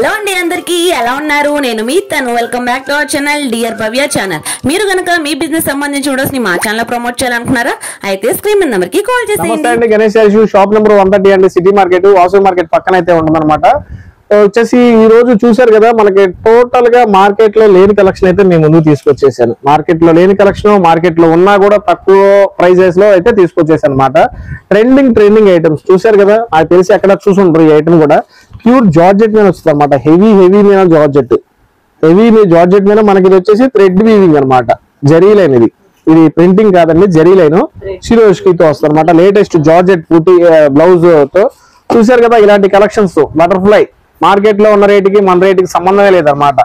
Hello అండి అందరికీ ఎలా ఉన్నారు నేను మీ తను welcome back to our channel dear Bhavya channel మీరు గనుక మీ బిజినెస్ సంబంధించి వీడియోస్ ని మా ఛానల్ ప్రమోట్ చేయాలనుకున్నారా అయితే స్క్రీన్ నెంబర్ కి కాల్ చేసేయండి నమస్తే అండి గణేష్ షాప్ నెంబర్ 130 అండి సిటీ మార్కెట్ వాసు మార్కెట్ పక్కన అయితే ఉంటుందన్నమాట వచ్చేసి ఈ రోజు చూశారు కదా మనకి టోటల్ గా మార్కెట్ లో లేని కలెక్షన్ అయితే మేము ముందు తీసుకొచ్చేసాను మార్కెట్ లో లేని కలెక్షన్ మార్కెట్ లో ఉన్నా కూడా తక్కువ ప్రైజెస్ లో అయితే తీసుకొచ్చేసాను అనమాట ట్రెండింగ్ ఐటమ్స్ చూశారు కదా అది తెలిసి ఎక్కడ చూసుంటారు ఈ ఐటమ్ కూడా ప్యూర్ జార్జెట్ మీద వస్తుంది అనమాట హెవీ మీద జార్జెట్ మీద మనకి ఇది వచ్చేసి థ్రెడ్ వీవింగ్ అనమాట జరీ లైన్ ఇది ప్రింటింగ్ కాదండి జరీ లైన్ సిరోష్కితో వస్తుంది అనమాట లేటెస్ట్ జార్జెట్ పూర్తి బ్లౌజ్ తో చూశారు కదా ఇలాంటి కలెక్షన్స్ బటర్ఫ్లై మార్కెట్ లో ఉన్న రేటుకి మన రేటుకి సంబంధమే లేదనమాట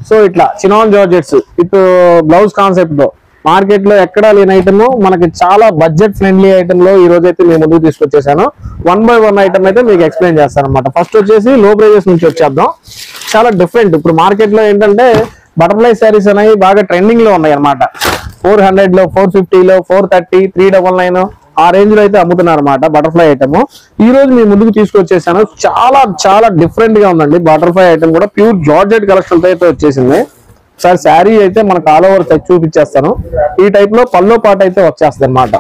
సో ఇట్లా chinon georgettes with blouse concept తో మార్కెట్ లో ఎక్కడా లేని ఐటమ్ మనకి చాలా బడ్జెట్ ఫ్రెండ్లీ ఐటమ్ లో ఈ రోజు అయితే మేము ముందుకు తీసుకొచ్చేసాను 1 by 1 ఐటమ్ అయితే మీకు ఎక్స్ప్లెయిన్ చేస్తాను అనమాట ఫస్ట్ వచ్చేసి లో ప్రైజెస్ నుంచి వచ్చేద్దాం చాలా డిఫరెంట్ ఇప్పుడు మార్కెట్ లో ఏంటంటే బటర్ఫ్లై శారీస్ అనేవి బాగా ట్రెండింగ్ లో ఉన్నాయి అనమాట 400 లో 450 లో 430 399 ఆ రేంజ్ లో అయితే అమ్ముతున్నారు అనమాట బటర్ఫ్లై ఐటమ్ ఈ రోజు మీ ముందుకు తీసుకొచ్చేసాను చాలా డిఫరెంట్ గా ఉందండి బటర్ఫ్లై ఐటమ్ కూడా ప్యూర్ జార్జెట్ కలెక్షన్ అయితే వచ్చేసింది సార్ శారీ అయితే మనకు ఆల్ ఓవర్ చూపించేస్తాను ఈ టైప్ లో పల్లో పాట అయితే వచ్చేస్తుంది అనమాట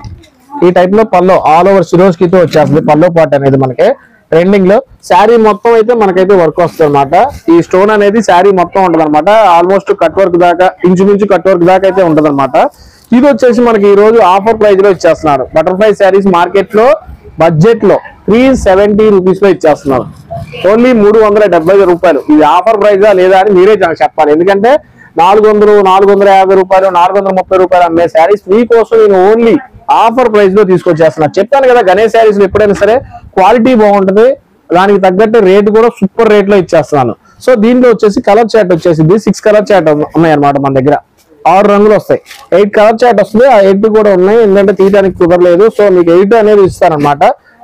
ఈ టైప్ లో పల్లో ఆల్ ఓవర్ సిరోజ్కితో వచ్చేస్తుంది పల్లో పాట అనేది మనకి ట్రెండింగ్ లో శారీ మొత్తం అయితే మనకైతే వర్క్ వస్తుంది అనమాట ఈ స్టోన్ అనేది శారీ మొత్తం ఉంటది అనమాట ఆల్మోస్ట్ కట్ వర్క్ దాకా ఇంచుమించు కట్ వర్క్ దాకా అయితే ఉంటది అనమాట ఇది వచ్చేసి మనకి ఈ రోజు ఆఫర్ ప్రైస్ లో ఇచ్చేస్తున్నారు బటర్ఫ్లై శారీస్ మార్కెట్ లో బడ్జెట్ లో 370 రూపీస్ లో ఇచ్చేస్తున్నారు ఓన్లీ 370 రూపాయలు ఇది ఆఫర్ ప్రైజా లేదా అని మీరే చెప్పాలి ఎందుకంటే 400 450 రూపాయలు 430 రూపాయలు అమ్మే శారీస్ మీకోసం నేను ఓన్లీ ఆఫర్ ప్రైస్ లో తీసుకొచ్చేస్తున్నా చెప్పాను కదా గణేష్ శారీస్ లో ఎప్పుడైనా సరే క్వాలిటీ బాగుంటది దానికి తగ్గట్టు రేట్ కూడా సూపర్ రేట్ లో ఇచ్చేస్తున్నాను సో దీంట్లో వచ్చేసి కలర్ చాట్ వచ్చేసింది 6 కలర్ చాట్ ఉన్నాయి అనమాట మన దగ్గర 6 రంగులు వస్తాయి 8 కలర్ చాట్ వస్తుంది ఆ 8 కూడా ఉన్నాయి ఎందుకంటే తీయడానికి కుదరలేదు సో మీకు 8 అనేది ఇస్తానమాట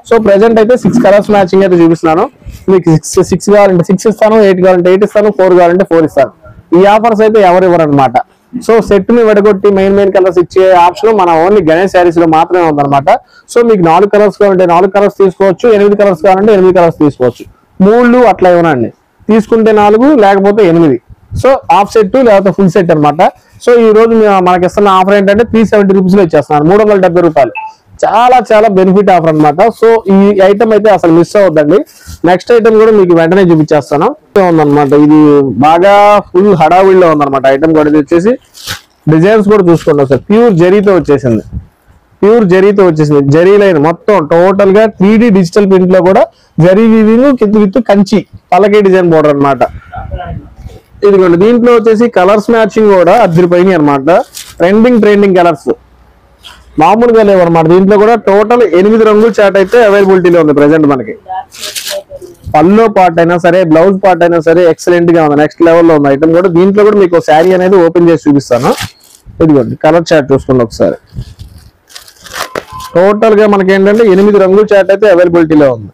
సో ప్రెసెంట్ అయితే 6 కలర్స్ మ్యాచింగ్ అయితే చూపిస్తున్నాను మీకు 6 కావాలంటే 6 ఇస్తాను 8 కావాలంటే 8 ఇస్తాను 4 కావాలంటే 4 ఇస్తాను ఈ ఆఫర్స్ అయితే ఎవరు ఇవ్వరు అనమాట సో సెట్ ని విడగొట్టి మెయిన్ కలర్స్ ఇచ్చే ఆప్షన్ మన ఓన్లీ గణేష్ శారీస్ లో మాత్రమే ఉందన్నమాట సో మీకు 4 కలర్స్ కావాలంటే 4 కలర్స్ తీసుకోవచ్చు 8 కలర్స్ కావాలంటే 8 కలర్స్ తీసుకోవచ్చు 3 అట్లా ఇవ్వనండి తీసుకుంటే 4 లేకపోతే 8 సో హాఫ్ సెట్ లేకపోతే ఫుల్ సెట్ అనమాట సో ఈ రోజు మనకి ఇస్తున్న ఆఫర్ ఏంటంటే 370 రూపీస్ లో ఇచ్చేస్తున్నారు 370 రూపాయలు చాలా బెనిఫిట్ ఆఫర్ అనమాట సో ఈ ఐటమ్ అయితే అసలు మిస్ అవ్వద్దండి నెక్స్ట్ ఐటమ్ కూడా మీకు వెంటనే చూపించేస్తాను ఉందన్నమాట ఇది బాగా ఫుల్ హడావిడిలో ఉందన్నమాట ఐటమ్ కూడా వచ్చేసి డిజైన్స్ కూడా చూసుకోండి సార్ ప్యూర్ జరీతో వచ్చేసింది జరీ లైన్ మొత్తం టోటల్ గా 3D డిజిటల్ ప్రింట్ లో కూడా జరీ వీవింగ్ విత్ కంచి పలకే డిజైన్ బోర్డర్ అనమాట ఇదిగోండి దీంట్లో వచ్చేసి కలర్స్ మ్యాచింగ్ కూడా అదిరిపోయినాయి అనమాట ట్రెండింగ్ కలర్స్ మామూలుగా లేవు అనమాట దీంట్లో కూడా టోటల్ 8 రంగుల చాట్ అయితే అవైలబిలిటీలో ఉంది ప్రెసెంట్ మనకి పల్లో పార్ట్ అయినా సరే బ్లౌజ్ పార్ట్ అయినా సరే ఎక్సలెంట్ గా ఉంది నెక్స్ట్ లెవెల్లో ఉంది ఐటమ్ కూడా దీంట్లో కూడా మీకు శారీ అనేది ఓపెన్ చేసి చూపిస్తాను ఇదిగోండి కలర్ చాట్ చూసుకోండి ఒకసారి టోటల్ గా మనకి ఏంటంటే 8 రంగుల చాట్ అయితే అవైలబిలిటీలో ఉంది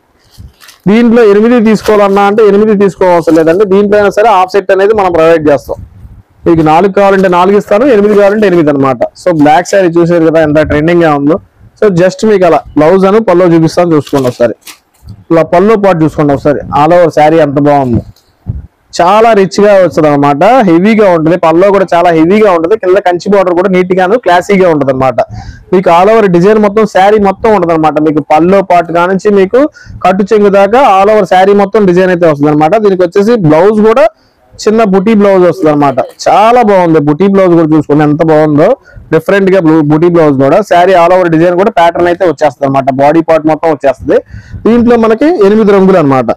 దీంట్లో 8 తీసుకోవాలన్నా అంటే 8 తీసుకోవాల్సిన లేదండి దీంట్లో అయినా సరే హాఫ్ సెట్ అనేది మనం ప్రొవైడ్ చేస్తాం మీకు 4 కావాలంటే 4 ఇస్తాను 8 కావాలంటే 8 అనమాట సో బ్లాక్ శారీ చూసారు కదా ఎంత ట్రెండింగ్ గా ఉందో సో జస్ట్ మీకు అలా బ్లౌజ్ అను పల్లో చూపిస్తాను చూసుకోండి ఒకసారి ఇలా పల్లో పాటు చూసుకోండి ఒకసారి ఆల్ ఓవర్ శారీ ఎంత బాగుందో చాలా రిచ్ గా వస్తుంది అనమాట హెవీగా ఉంటుంది పల్లో కూడా చాలా హెవీగా ఉంటుంది కింద కంచి బార్డర్ కూడా నీట్ గాను క్లాసీగా ఉంటుంది అనమాట మీకు ఆల్ ఓవర్ డిజైన్ మొత్తం శారీ మొత్తం ఉంటుంది అనమాట మీకు పల్లో పాటు కానించి మీకు కట్టు చెంగు దాకా ఆల్ ఓవర్ శారీ మొత్తం డిజైన్ అయితే వస్తుంది అనమాట దీనికి వచ్చేసి బ్లౌజ్ కూడా చిన్న బుటీ బ్లౌజ్ వస్తుంది అనమాట చాలా బాగుంది బుటీ బ్లౌజ్ కూడా చూసుకోండి ఎంత బాగుందో డిఫరెంట్ గా బుటీ బ్లౌజ్ కూడా శారీ ఆల్ ఓవర్ డిజైన్ కూడా ప్యాటర్న్ అయితే వచ్చేస్తుంది అనమాట బాడీ పార్ట్ మొత్తం వచ్చేస్తుంది దీంట్లో మనకి 8 రంగులు అనమాట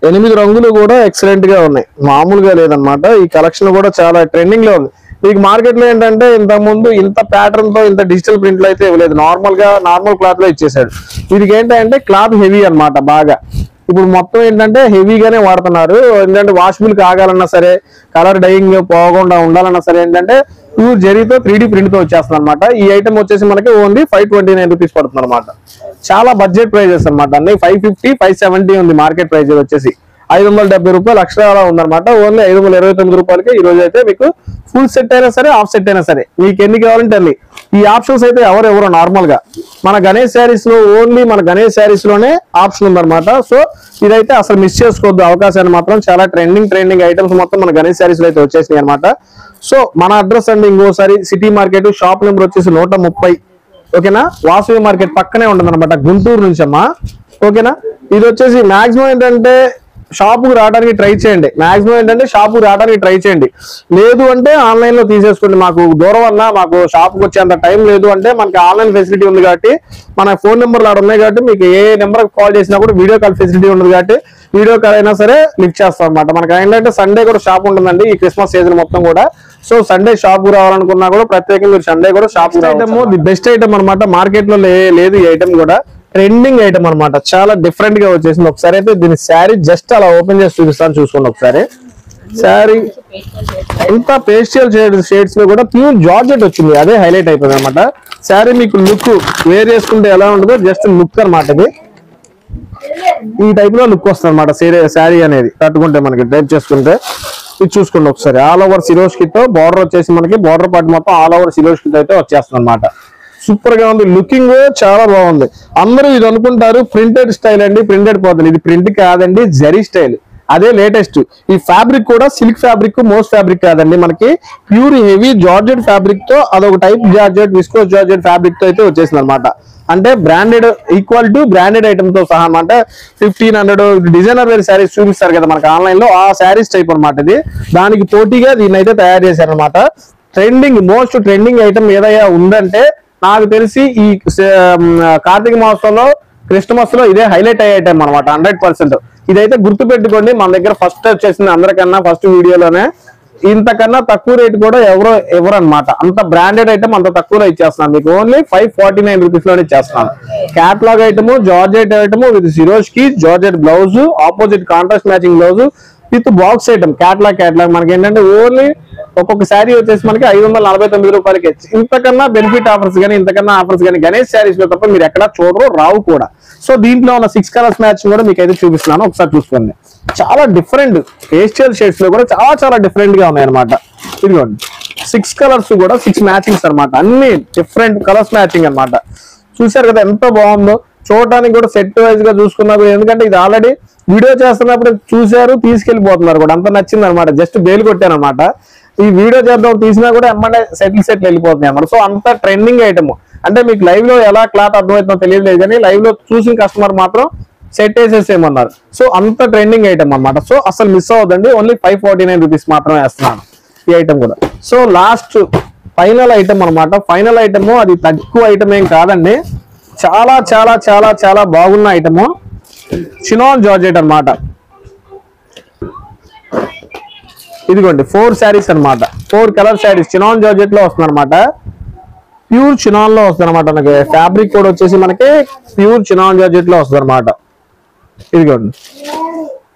8 రంగులు కూడా ఎక్సలెంట్ గా ఉన్నాయి మామూలుగా లేదనమాట ఈ కలెక్షన్ కూడా చాలా ట్రెండింగ్ లో ఉంది మీకు మార్కెట్ లో ఏంటంటే ఇంతకు ముందు ఇంత ప్యాటర్న్ తో ఇంత డిజిటల్ ప్రింట్ లో అయితే ఇవ్వలేదు నార్మల్ క్లాత్ లో ఇచ్చేసాడు వీటికి ఏంటంటే క్లాత్ హెవీ అనమాట బాగా ఇప్పుడు మొత్తం ఏంటంటే హెవీగానే వాడుతున్నారు ఏంటంటే వాషబుల్ కాగాలన్నా సరే కలర్ డైయింగ్ పోకుండా ఉండాలన్నా సరే ఏంటంటే ప్యూర్ జరీతో 3D ప్రింట్ తో వచ్చేస్తుంది అనమాట ఈ ఐటమ్ వచ్చేసి మనకి ఓన్లీ 529 రూపీస్ పడుతుంది అనమాట చాలా బడ్జెట్ ప్రైజెస్ అనమాట అన్ని 550 570 ఉంది మార్కెట్ ప్రైస్ వచ్చేసి 570 రూపాయలు ఎక్స్ట్రా అలా ఉందన్నమాట. ఓన్లీ 529 రూపాయలకి ఈ రోజు అయితే మీకు ఫుల్ సెట్ అయినా సరే హాఫ్ సెట్ అయినా సరే మీకు ఎన్ని కావాలంటే అన్ని. ఈ ఆప్షన్స్ అయితే ఎవరెవరో నార్మల్ గా మన గణేష్ శారీస్ లో ఓన్లీ మన గణేష్ శారీస్ లోనే ఆప్షన్ ఉందన్నమాట. సో ఇదైతే అసలు మిస్ చేసుకోవద్దు అవకాశాన్ని మాత్రం. చాలా ట్రెండింగ్ ఐటమ్స్ మొత్తం మన గణేష్ శారీస్ లో అయితే వచ్చేసినాయి అనమాట. సో మన అడ్రస్ అండి ఇంకోసారి సిటీ మార్కెట్, షాప్ నెంబర్ వచ్చేసి 130, ఓకేనా, వాసవి మార్కెట్ పక్కనే ఉంటుంది అనమాట, గుంటూరు నుంచి అమ్మా, ఓకేనా. ఇది వచ్చేసి మాక్సిమం ఏంటంటే షాపుకు రావడానికి ట్రై చేయండి. మాక్సిమం ఏంటంటే షాపుకు రావడానికి ట్రై చేయండి. లేదు అంటే ఆన్లైన్ లో తీసేసుకోండి. మాకు దూరం వల్ల మాకు షాప్కి వచ్చేంత టైం లేదు అంటే మనకి ఆన్లైన్ ఫెసిలిటీ ఉంది కాబట్టి మన ఫోన్ నెంబర్లు ఆడ ఉన్నాయి కాబట్టి మీకు ఏ నెంబర్ కాల్ చేసినా కూడా వీడియో కాల్ ఫెసిలిటీ ఉంది కాబట్టి వీడియో కాల్ అయినా సరే లిఫ్ట్ చేస్తాం అనమాట. మనకి ఏంటంటే సండే కూడా షాప్ ఉంటుందండి ఈ క్రిస్మస్ సీజన్ మొత్తం కూడా. సో సండే షాప్ కు రావాలనుకున్నా కూడా ప్రత్యేకంగా మీరు సండే కూడా shop item the best item అనమాట. మార్కెట్ లో లేదు ఈ ఐటమ్ కూడా ట్రెండింగ్ ఐటమ్ అనమాట. చాలా డిఫరెంట్ గా వచ్చేసింది. ఒకసారి అయితే దీని శారీ జస్ట్ అలా ఓపెన్ చేసి చూపిస్తాను, చూసుకోండి ఒకసారి. శారీ ఎంత పేస్టల్ షేడ్స్ లో కూడా ప్యూర్ జార్జెట్ వచ్చింది, అదే హైలైట్ అయిపోయింది అనమాట. శారీ మీకు లుక్ వేర్ చేసుకుంటే ఎలా ఉంటుందో జస్ట్ లుక్ అనమాట. ఇది ఈ టైప్ లో లుక్ వస్తుంది అనమాట శారీ అనేది కట్టుకుంటే మనకి డ్రైప్ చేసుకుంటే. ఇది చూసుకోండి ఒకసారి. ఆల్ ఓవర్ సిరోజ్ కిట్ తో బార్డర్ వచ్చేసి మనకి బార్డర్ పార్ట్ మొత్తం ఆల్ ఓవర్ సిరోజ్ కిట్ అయితే వచ్చేస్తుంది అనమాట. సూపర్ గా ఉంది, లుకింగ్ చాలా బాగుంది. అందరూ ఇది అనుకుంటారు ప్రింటెడ్ స్టైల్ అండి, ప్రింటెడ్ పోతుంది. ఇది ప్రింట్ కాదండి, జరీ స్టైల్, అదే లేటెస్ట్. ఈ ఫ్యాబ్రిక్ కూడా సిల్క్ ఫ్యాబ్రిక్, మోస్ట్ ఫ్యాబ్రిక్ కాదండి, మనకి ప్యూర్ హెవీ జార్జెట్ ఫ్యాబ్రిక్ తో అదొక type georgette, viscose georgette fabric తో అయితే వచ్చేసింది అనమాట. అంటే branded equal to branded item తో సహా అంటే 1500 డిజైనర్ వేర్ శారీస్ చూపిస్తారు కదా మనకి ఆన్లైన్ లో, ఆ శారీస్ టైప్ అనమాట ఇది. దానికి పోటీగా దీన్ని అయితే తయారు చేశారు అనమాట. ట్రెండింగ్ మోస్ట్ ట్రెండింగ్ ఐటమ్ ఏదైనా ఉందంటే నాకు తెలిసి ఈ కార్తీక మాసంలో క్రిస్టమస్ లో ఇదే హైలైట్ అయ్యే ఐటమ్ అనమాట 100%. ఇదైతే గుర్తు పెట్టుకోండి, మన దగ్గర ఫస్ట్ వచ్చేసింది అందరికన్నా ఫస్ట్ వీడియోలోనే. ఇంతకన్నా తక్కువ రేట్ కూడా ఎవరు అనమాట. అంత బ్రాండెడ్ ఐటమ్ అంత తక్కువలో ఇచ్చేస్తున్నాను మీకు. ఓన్లీ 549 రూపీస్ లోనే ఇచ్చేస్తున్నాను. Catalogue item, georgette item with సిరోజ్ కి georgette blouse, opposite contrast matching blouse with box item. Catalogue మనకి ఏంటంటే ఓన్లీ ఒక్కొక్క శారీ వచ్చేసి మనకి 549 రూపాయలకి. ఇంతకన్నా బెనిఫిట్ ఆఫర్స్ కానీ ఇంతకన్నా ఆఫర్స్ కానీ గణేష్ శారీస్ లో తప్ప మీరు ఎక్కడ చూడరు, రావు కూడా. సో దీంట్లో ఉన్న 6 కలర్స్ మ్యాచ్ కూడా మీకు అయితే చూపిస్తున్నాను, ఒకసారి చూసుకోండి. చాలా డిఫరెంట్ పేస్టల్ షేడ్స్ లో కూడా చాలా డిఫరెంట్ గా ఉన్నాయి అనమాట. ఇదిగోండి 6 కలర్స్ కూడా 6 మ్యాచింగ్స్ అనమాట, అన్ని డిఫరెంట్ కలర్స్ మ్యాచింగ్ అనమాట. చూసారు కదా ఎంత బాగుందో. చూడటానికి కూడా సెట్ వైజ్ గా చూసుకున్నా కూడా, ఎందుకంటే ఇది ఆల్రెడీ వీడియో చేస్తున్నప్పుడు చూసారు, తీసుకెళ్లిపోతున్నారు కూడా, అంత నచ్చింది అనమాట. జస్ట్ బేలు కొట్టాను అనమాట. ఈ వీడియో చేద్దాం తీసినా కూడా ఎమ్మంటే సెట్లు వెళ్ళిపోతున్నాయి అన్నమాట. సో అంత ట్రెండింగ్ ఐటమ్. అంటే మీకు లైవ్ లో ఎలా క్లాత్ అర్థమవుతుందో తెలియలేదు కానీ లైవ్ లో చూసిన కస్టమర్ మాత్రం సెట్ వేసేసేయమన్నారు. సో అంత ట్రెండింగ్ ఐటమ్ అనమాట. సో అసలు మిస్ అవ్వదండి. ఓన్లీ 549 రూపీస్ మాత్రమే వేస్తున్నాను ఈ ఐటమ్ కూడా. సో లాస్ట్ ఫైనల్ ఐటమ్ అనమాట. ఫైనల్ ఐటమ్ అది తక్కువ ఐటమ్ ఏం కాదండి, చాలా చాలా చాలా చాలా బాగున్న ఐటమ్. చినాన్ జార్జెట్ అనమాట. ఇదిగోండి 4 శారీస్ అనమాట, 4 కలర్ శారీస్ చినాన్ జార్జెట్ లో వస్తుంది అనమాట. ప్యూర్ చినాన్ లో వస్తుంది అనమాట. మనకి ఫ్యాబ్రిక్ కూడా వచ్చేసి మనకి ప్యూర్ చినాన్ జార్జెట్ లో వస్తుంది అనమాట. ఇదిగోండి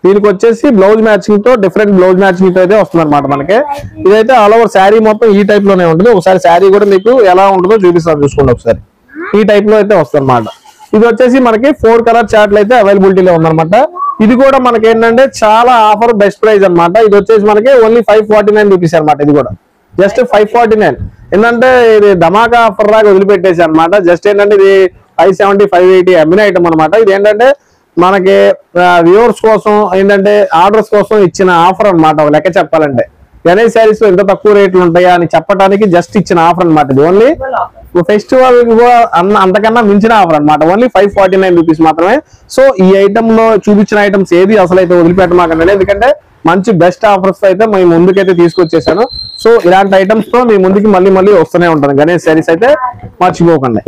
దీనికి వచ్చేసి బ్లౌజ్ మ్యాచింగ్ తో డిఫరెంట్ బ్లౌజ్ మ్యాచింగ్ తో అయితే వస్తుంది అనమాట మనకి. ఇదైతే ఆల్ ఓవర్ శారీ మొత్తం ఈ టైప్ లోనే ఉంటుంది. ఒకసారి శారీ కూడా మీకు ఎలా ఉంటుందో చూపిస్తాను, చూసుకోండి ఒకసారి. ఈ టైప్ లో అయితే వస్తుంది అనమాట. ఇది వచ్చేసి మనకి 4 కలర్ చార్ట్లు అయితే అవైలబిలిటీలో ఉందన్నమాట. ఇది కూడా మనకి ఏంటంటే చాలా ఆఫర్ బెస్ట్ ప్రైస్ అనమాట. ఇది వచ్చేసి మనకి ఓన్లీ 549 రూపీస్ అనమాట. ఇది కూడా జస్ట్ 549. ఏంటంటే ఇది ధమాకా ఆఫర్ లాగా వదిలిపెట్టేసి అనమాట. జస్ట్ ఏంటంటే ఇది 570, 580 అమ్మిన ఐటమ్ అనమాట. ఇది ఏంటంటే మనకి వ్యూవర్స్ కోసం ఏంటంటే ఆర్డర్స్ కోసం ఇచ్చిన ఆఫర్ అనమాట. ఒక లెక్క చెప్పాలంటే గణేష్ శారీస్ లో ఇంత తక్కువ రేట్లు ఉంటాయా అని చెప్పడానికి జస్ట్ ఇచ్చిన ఆఫర్ అనమాట. ఇది ఓన్లీ ఫెస్టివల్ అంతకన్నా మించిన ఆఫర్ అనమాట. ఓన్లీ 549 రూపీస్ మాత్రమే. సో ఈ ఐటమ్ లో చూపించిన ఐటమ్స్ ఏది అసలు అయితే వదిలిపెట్టమాకండి, ఎందుకంటే మంచి బెస్ట్ ఆఫర్స్ అయితే మేము ముందుకైతే తీసుకొచ్చేసాను. సో ఇలాంటి ఐటమ్స్ తో మీ ముందుకి మళ్ళీ వస్తూనే ఉంటాను. గణేష్ శారీస్ అయితే మర్చిపోకండి.